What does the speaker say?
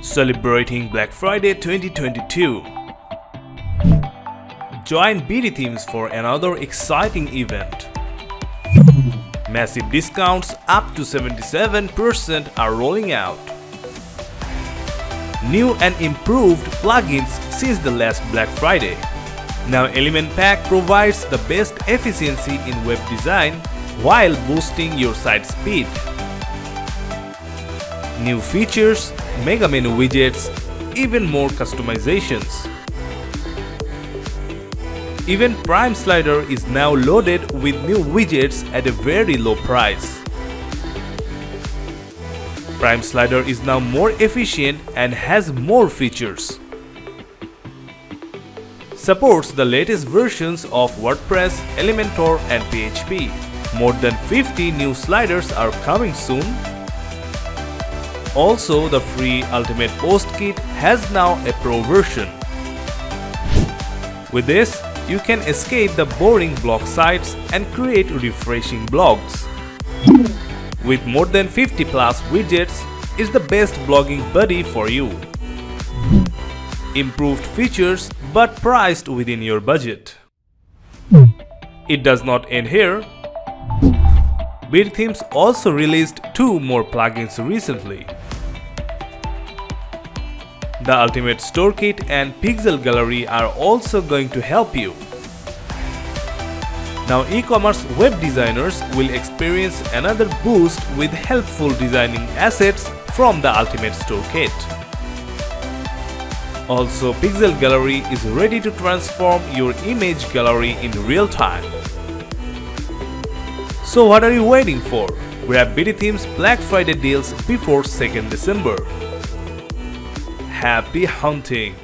Celebrating Black Friday 2022. Join BdThemes for another exciting event. Massive discounts up to 77% are rolling out. New and improved plugins since the last Black Friday. Now Element Pack provides the best efficiency in web design while boosting your site speed. New features, mega menu widgets, even more customizations. Even Prime Slider is now loaded with new widgets at a very low price. Prime Slider is now more efficient and has more features. Supports the latest versions of WordPress, Elementor and PHP. More than 50 new sliders are coming soon. Also, the free Ultimate Post Kit has now a pro version. With this, you can escape the boring blog sites and create refreshing blogs. With more than 50 plus widgets, it's the best blogging buddy for you. Improved features but priced within your budget. It does not end here. BdThemes also released 2 more plugins recently. The Ultimate Store Kit and Pixel Gallery are also going to help you. Now e-commerce web designers will experience another boost with helpful designing assets from the Ultimate Store Kit. Also, Pixel Gallery is ready to transform your image gallery in real time. So what are you waiting for? Grab BdThemes Black Friday deals before 2nd December. Happy hunting!